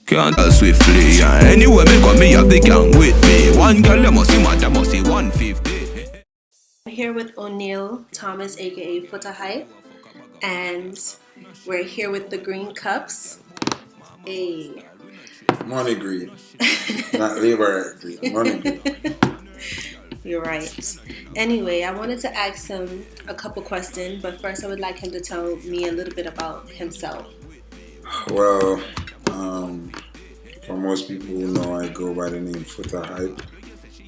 Can't tell swiftly, yeah. Anyway, me got me have the gang with me. One girl, they must see mad, they must see 150. I'm here with O'Neil Thomas, aka Footahype, and we're here with the Green Cups. Hey. Money green, not labor green. Money green. You're right. Anyway, I wanted to ask him a couple questions, but first I would like him to tell me a little bit about himself. Well, for most people who know, I go by the name Footahype.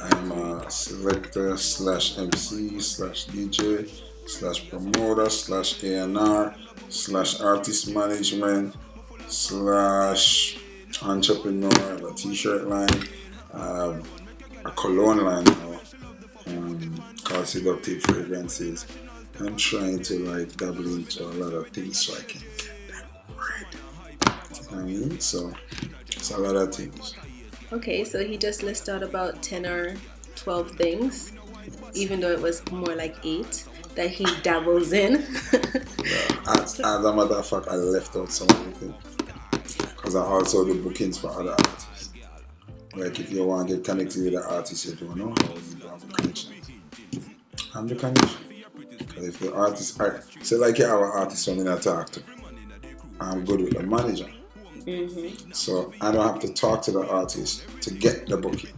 I'm a selector slash MC slash DJ slash promoter slash A&R slash artist management slash entrepreneur. I have a t-shirt line, a cologne line now, called Seductive Fragrances. I'm trying to like dabble into a lot of things so I can get that right. You know what I mean? So it's a lot of things. Okay, so he just listed out about 10 or 12 things, even though it was more like 8 that he dabbles in. As a matter of fact, I left out some of the things because I also do bookings for other artists. Like if you want to get connected with the artist, you don't know how you do have a connection. I'm the connection. Because if the artist, say like you have an artist I'm going to talk to, I'm good with the manager. Mm-hmm. So I don't have to talk to the artist to get the booking.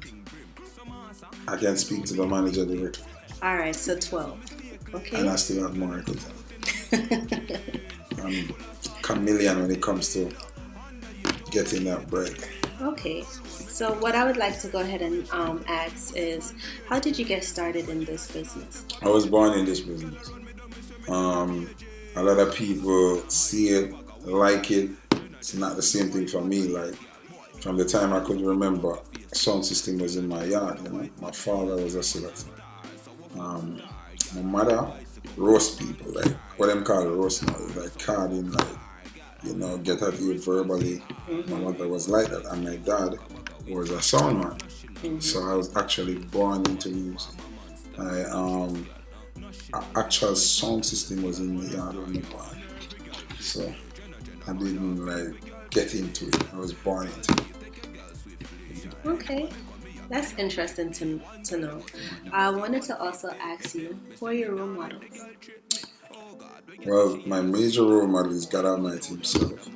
I can speak to the manager directly. Alright, so 12. Okay. And I still have more to tell. I'm chameleon when it comes to getting that bread. Okay, so what I would like to go ahead and ask is, how did you get started in this business? I was born in this business. A lot of people see it, like it. It's not the same thing for me. Like from the time I could remember, sound system was in my yard. You know, my father was a selector. My mother roast people, like what them call roast now, like carding, like get at you verbally. Mm-hmm. My mother was like that, and my dad was a sound man. Mm-hmm. So I was actually born into music. Actual sound system was in the yard when I was born. So I didn't like get into it. I was born into it. Okay, that's interesting to know. I wanted to also ask you, who are your role models? Well, my major role model is God Almighty himself.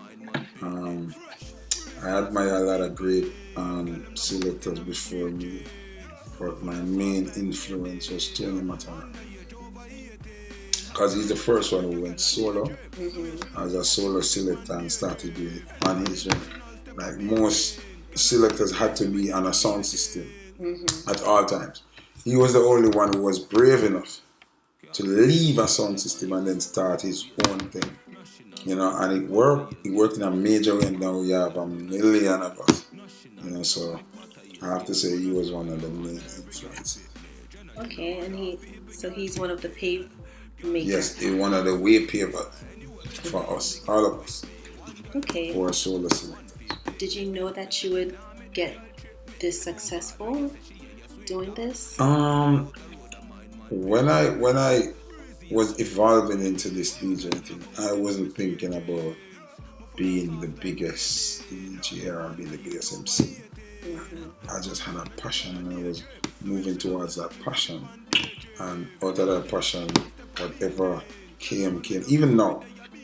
I admire a lot of great selectors before me, but my main influence was Tony Matara. Because he's the first one who went solo as a solo selector and started doing it on his own. Like most selectors had to be on a sound system at all times. He was the only one who was brave enough to leave a sound system and then start his own thing. And it worked. It worked in a major way. Now we have a million of us. So I have to say he was one of the main influences. Okay, and he's one of the pave makers. Yes, he's one of the way pavers for us, all of us. Okay. For solo selectors. Did you know that you would get this successful doing this? When I was evolving into this DJ thing, I wasn't thinking about being the biggest DJ or being the biggest MC. I just had a passion and I was moving towards that passion. And out of that passion, whatever came. Even now,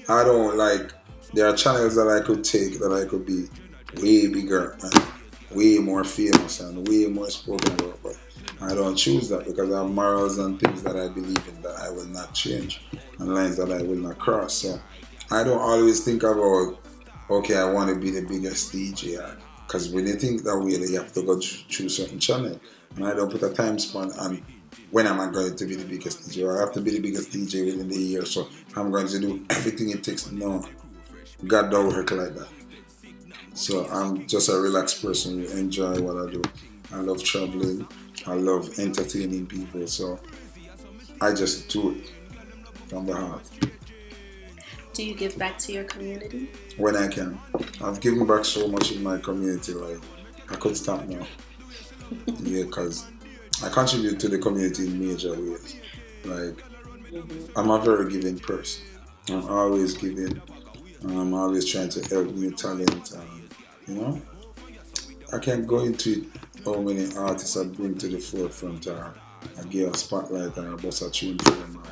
I don't like, there are channels that I could take that I could be way bigger and way more famous and way more spoken about, but I don't choose that because I have morals and things that I believe in that I will not change and lines that I will not cross. So I don't always think about, okay, I want to be the biggest DJ, because when you think that way, you have to go through certain channel, and I don't put a time span on when am I going to be the biggest DJ, or I have to be the biggest DJ within the year, so I'm going to do everything it takes. No, God don't work like that. So I'm just a relaxed person who enjoy what I do. I love traveling. I love entertaining people. So I just do it from the heart. Do you give back to your community? When I can. I've given back so much in my community, like I could stop now. Yeah, because I contribute to the community in major ways. Like, I'm a very giving person. I'm always giving. I'm always trying to help new talent. You know, I can't go into it how many artists I bring to the forefront, or I give a spotlight, or I bust a tune for them,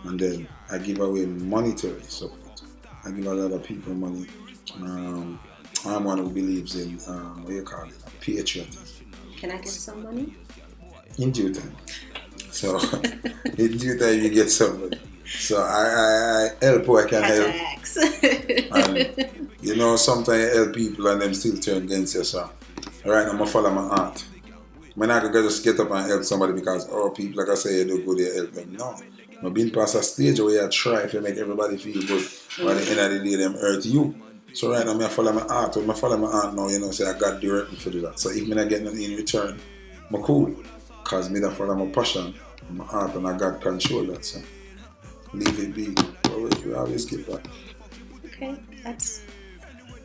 and then I give away monetary support. I give a lot of people money. I'm one who believes in what do you call it, patriotism. Can I get some money? In due time. So in due time you get somebody. So I help who I can help. And you know, sometimes you help people and them still turn against you. So right now I'm gonna follow my heart. I'm not gonna just get up and help somebody because people, like I say, you do good, you help them. No. I've been past a stage where you try to make everybody feel good, but at the end of the day them hurt you. So right now I follow my heart. When I follow my heart now, you know, say I got direct me for do that. So if I not get nothing in return, I'm cool. Because me that follow my passion, my heart, and I got control that. So leave it be. We always give back. Okay, that's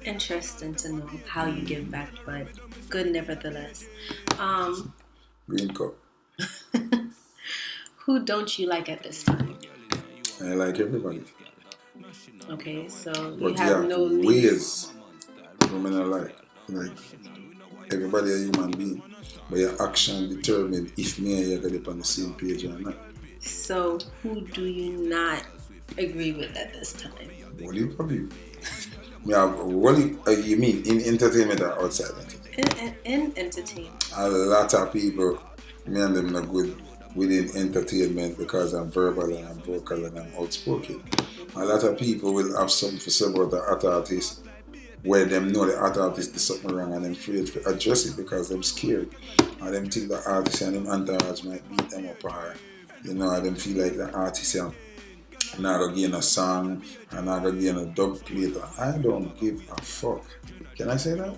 interesting to know how you give back, but good nevertheless. Green cup. Who don't you like at this time? I like everybody. Okay, so But you have no ways women are like everybody a human being. But your action determine if me and you are get on the same page or not. So who do you not agree with at this time? What do you probably? What you mean in entertainment or outside entertainment? In entertainment. A lot of people, me and them not good within entertainment because I'm verbal and I'm vocal and I'm outspoken. A lot of people will have something to say about the art artist where them know the art artist did something wrong and them afraid to address it because them scared. And them think the artist and them entourage might beat them up, or you know, and them feel like the artist not gonna gain a song and not gonna gain a dub plate. I don't give a fuck. Can I say that?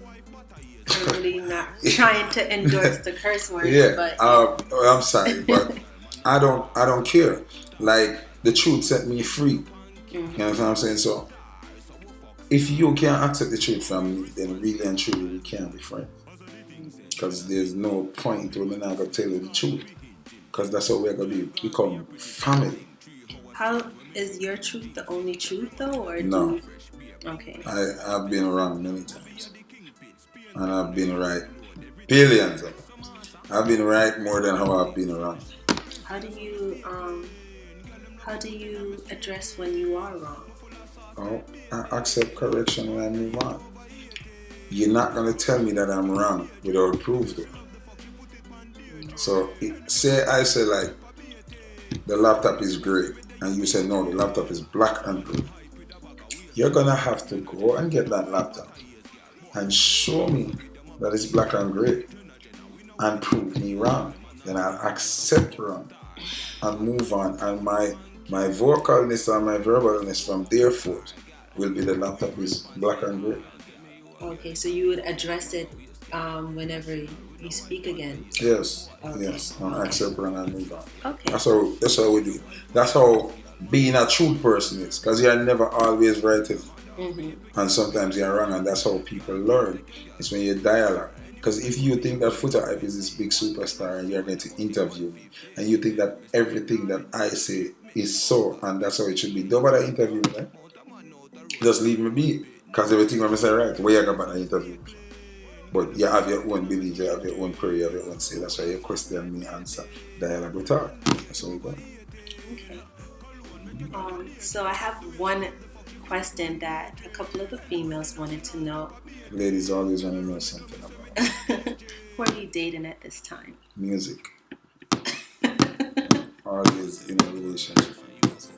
I'm really not trying to endorse the curse word. Yeah, but I'm sorry, but I don't care. Like the truth set me free. You know what I'm saying? So if you can't accept the truth from me, then really and truly we can't be friends. Because there's no point when I'm not gonna tell you the truth. Because that's how we're gonna become family. How is your truth the only truth though, or no? Okay. I've been wrong many times, and I've been right billions of times. I've been right more than how I've been wrong. How do you address when you are wrong? Oh, I accept correction when I move on. You're not gonna tell me that I'm wrong without proof though. So I say like the laptop is gray, and you say no, the laptop is black and gray. You're gonna have to go and get that laptop and show me that it's black and gray and prove me wrong. Then I'll accept wrong and move on. And my vocalness and my verbalness from there forth will be the laptop is black and gray. Okay, so you would address it whenever you speak again. Yes, okay. Yes. And accept wrong and move on. Okay. That's how we do it. That's how being a true person is, because you're never always right, and sometimes you're wrong, and that's how people learn. It's when you dialogue. Because if you think that Footahype is this big superstar and you're going to interview me, and you think that everything that I say is so, and that's how it should be, don't bother interview me, right? Just leave me be, because everything I'm say right, where you got to interview me. But you have your own beliefs, you have your own prayer, you have your own say. That's why you question me, answer, dialogue, we talk. That's how we go. Okay. So I have one question that a couple of the females wanted to know. Ladies always want to know something about. Who are you dating at this time? Music. Always in a relationship with music.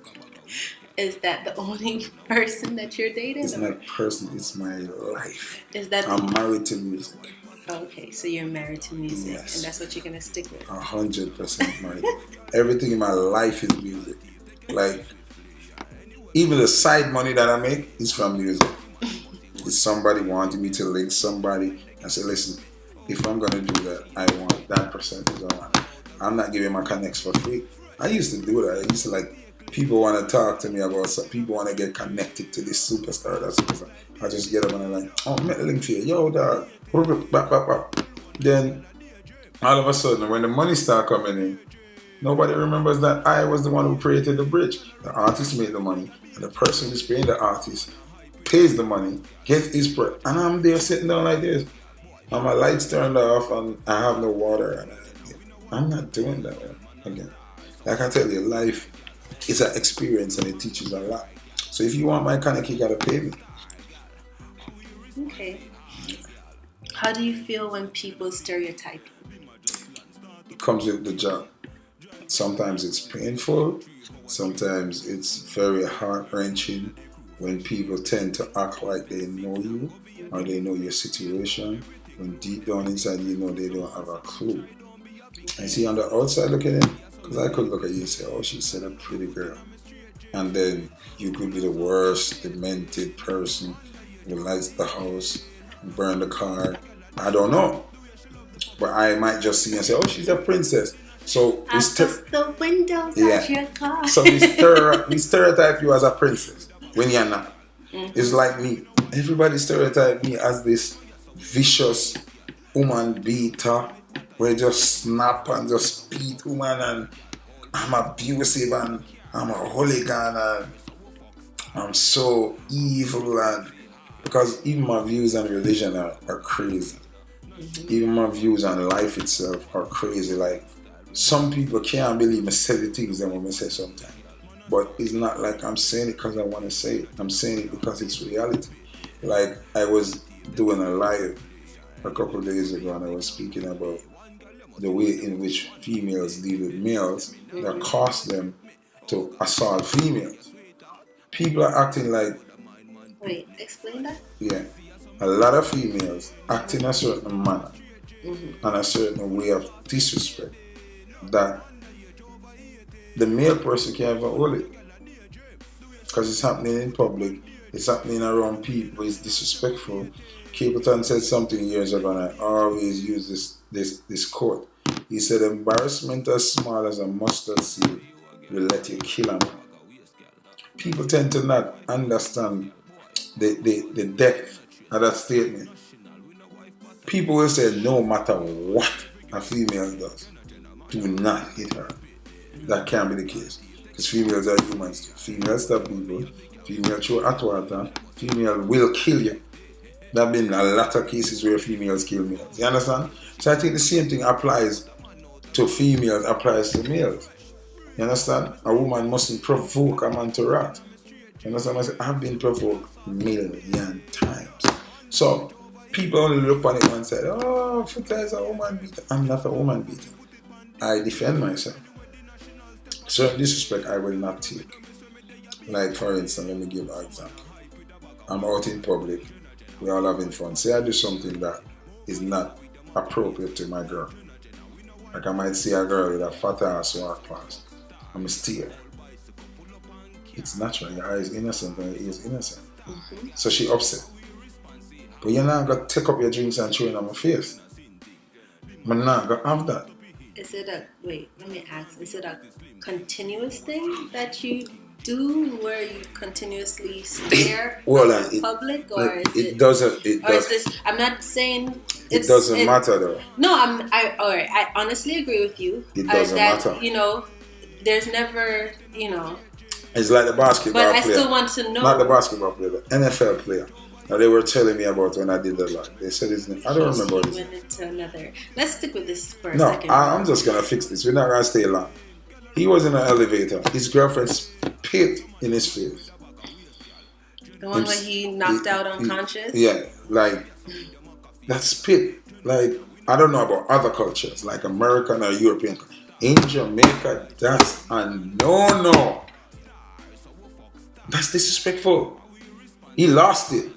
Is that the only person that you're dating? It's not person, it's my life. Is that I'm married to music. Okay, so you're married to music, Yes. and that's what you're gonna stick with. 100% married. Everything in my life is music. Like, even the side money that I make is from music. It's somebody wanting me to link somebody and say, listen, if I'm gonna do that, I want that percentage. I'm not giving my connects for free. I used to do that. I used to like, people want to talk to me about something. People want to get connected to this superstar. I just get up and I'm like, oh, I'm a link for you. Yo, dog. Then, all of a sudden, when the money start coming in, nobody remembers that I was the one who created the bridge. The artist made the money, and the person who's paying the artist pays the money, gets his price, and I'm there sitting down like this. And my lights turned off and I have no water. And I'm not doing that again. Like I tell you, life is an experience and it teaches a lot. So if you want my connect, you gotta pay me. Okay. How do you feel when people stereotype you? It comes with the job. Sometimes it's painful. Sometimes it's very heart-wrenching when people tend to act like they know you or they know your situation, when deep down inside you know they don't have a clue. And see, on the outside looking in, because I could look at you and say, oh, she's such a pretty girl. And then you could be the worst, demented person who lights the house, burn the car. I don't know. But I might just see and say, oh, she's a princess. So I bust the windows of your car. So we stereotype you as a princess when you're not. Mm-hmm. It's like me. Everybody stereotype me as this vicious woman beater where just snap and just beat woman, and I'm abusive and I'm a hooligan and I'm so evil, and because even my views on religion are crazy. Mm-hmm. Even my views on life itself are crazy. Like, some people can't believe me say the things that I want to say sometimes. But it's not like I'm saying it because I want to say it. I'm saying it because it's reality. Like, I was doing a live a couple of days ago and I was speaking about the way in which females deal with males that cause them to assault females. People are acting like... Wait, explain that? Yeah. A lot of females act in a certain manner and a certain way of disrespect that the male person can't even hold it, because it's happening in public, it's happening around people, it's disrespectful. Capleton said something years ago, and I always use this quote. He said, embarrassment as small as a mustard seed will let you kill a man. People tend to not understand the depth of that statement. People will say no matter what a female does, do not hit her. That can't be the case. Because females are humans too. Females stab people. Females throw hot water. Female will kill you. There have been a lot of cases where females kill males. You understand? So I think the same thing applies to females, applies to males. You understand? A woman mustn't provoke a man to wrath. You understand? I say, I've been provoked a million times. So people only look on it and say, oh, Footahype is a woman beater. I'm not a woman beater. I defend myself. Certain disrespect I will not take. Like, for instance, let me give an example. I'm out in public, we're all having fun. Say I do something that is not appropriate to my girl. Like, I might see a girl with a fat ass walk past. I'm a steer. It's natural. Your eye is innocent and your ear is innocent. Mm-hmm. So she upset. But you're not going to take up your drinks and throw it on my face. I'm not going to have that. Is it a continuous thing that you do where you continuously stare in public, or it doesn't? I'm not saying it doesn't matter though. No, I honestly agree with you. It doesn't matter. You know, there's never, It's like the basketball player. But I still want to know. Not the basketball player, the NFL player. Now, they were telling me about when I did the live. They said his name. I don't remember his name. Let's stick with this for a second. No, I'm just going to fix this. We're not going to stay long. He was in an elevator. His girlfriend spit in his face. The one where he knocked out unconscious? Yeah, like, that spit. Like, I don't know about other cultures, like American or European. In Jamaica, that's a no. That's disrespectful. He lost it.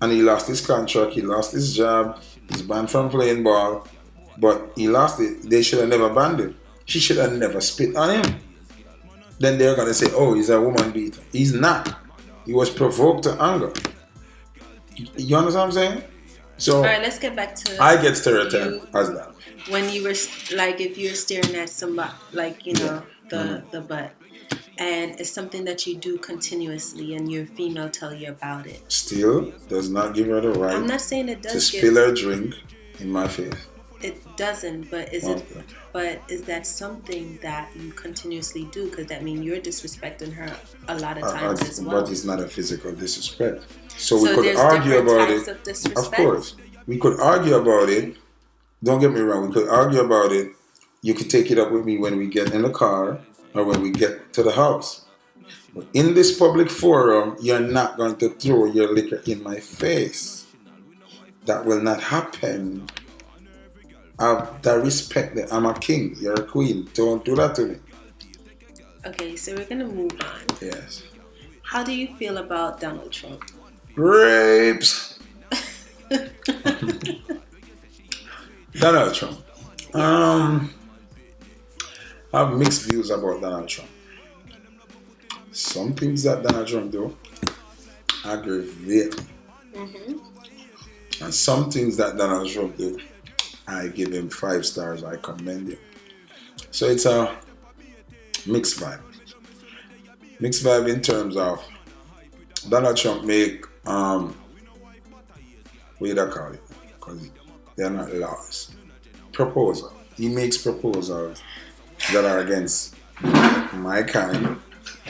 And he lost his contract, he lost his job, he's banned from playing ball, but he lost it. They should have never banned him. She should have never spit on him. Then they're going to say, oh, he's a woman beater. He's not. He was provoked to anger. You understand what I'm saying? So, all right, let's get back to... I get stereotyped as that. When you were, like, if you're staring at somebody, like, the butt. And it's something that you do continuously, and your female tell you about it. Still does not give her the right. I'm not saying it does. To spill her drink in my face. It doesn't, but is it? But is that something that you continuously do? Because that means you're disrespecting her a lot of times as well. But it's not a physical disrespect. So we could argue about it. Of course, we could argue about it. Don't get me wrong. We could argue about it. You could take it up with me when we get in the car or when we get to the house. But in this public forum, you're not going to throw your liquor in my face. That will not happen. I respect that I'm a king. You're a queen. Don't do that to me. Okay, so we're gonna move on. Yes. How do you feel about Donald Trump? Grapes. Donald Trump. I have mixed views about Donald Trump. Some things that Donald Trump do aggravate me. And some things that Donald Trump do, I give him 5 stars. I commend him. So it's a mixed vibe. Mixed vibe in terms of Donald Trump make what do you call it? Because they are not laws. Proposal. He makes proposals that are against my kind,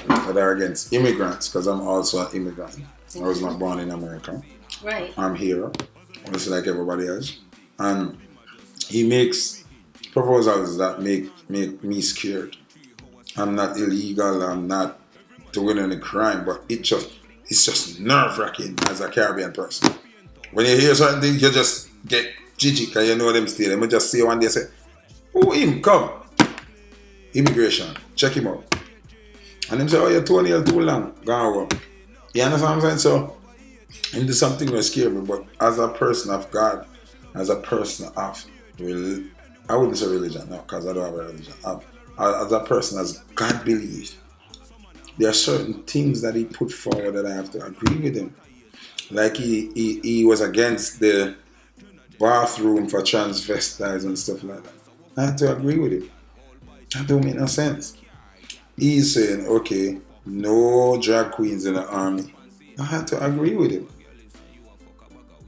that are against immigrants, because I'm also an immigrant. I was not born in America. Right. I'm here, just like everybody else. And he makes proposals that make me scared. I'm not illegal, I'm not doing any crime, but it's just nerve-wracking as a Caribbean person. When you hear certain things, you just get jiggy, because you know them still. Let me just say one day, say, who him? Come. Immigration. Check him out. And them say, oh, your toenail too long. Go on. You understand what I'm saying? So, and there's something that scares me, but as a person of God, as a person of, I wouldn't say religion, no, because I don't have a religion. As a person, as God believes, there are certain things that he put forward that I have to agree with him. Like he was against the bathroom for transvestites and stuff like that. I have to agree with him. That don't make no sense. He's saying, okay, no drag queens in the army. I have to agree with him.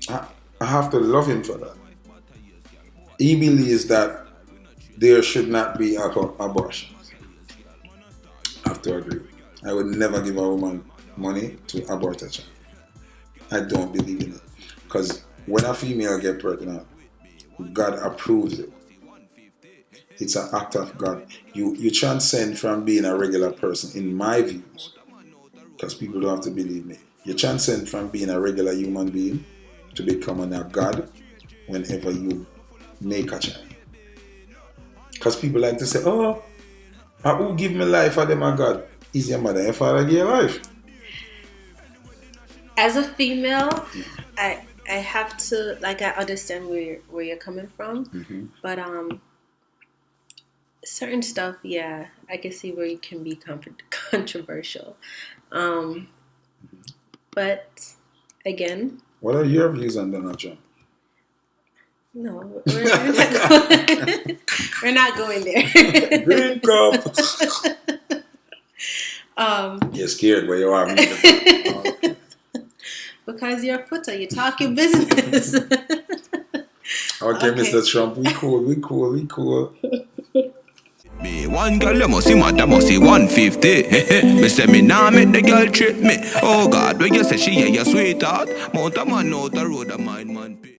I have to love him for that. He believes that there should not be abortions. I have to agree. I would never give a woman money to abort a child. I don't believe in it. Because when a female gets pregnant, God approves it. It's an act of God. You transcend from being a regular person, in my views, because people don't have to believe me. You transcend from being a regular human being to becoming a God whenever you make a child. Because people like to say, oh, who give me life for them a God? Is your mother and father give you life? As a female, I have to, like, I understand where you're coming from, but certain stuff, yeah, I can see where you can be controversial. But again, what are your views on Donald Trump? No, we're not going there. Green cup. You're scared where you are. Because you're a footer, you talk your business. Okay, Mr. Trump, we cool. Me one girl, you must see mad, that must see 150. Me say me nah make the girl trip me. Oh God, when you say she a your sweetheart, mount a man out the road, a mind man.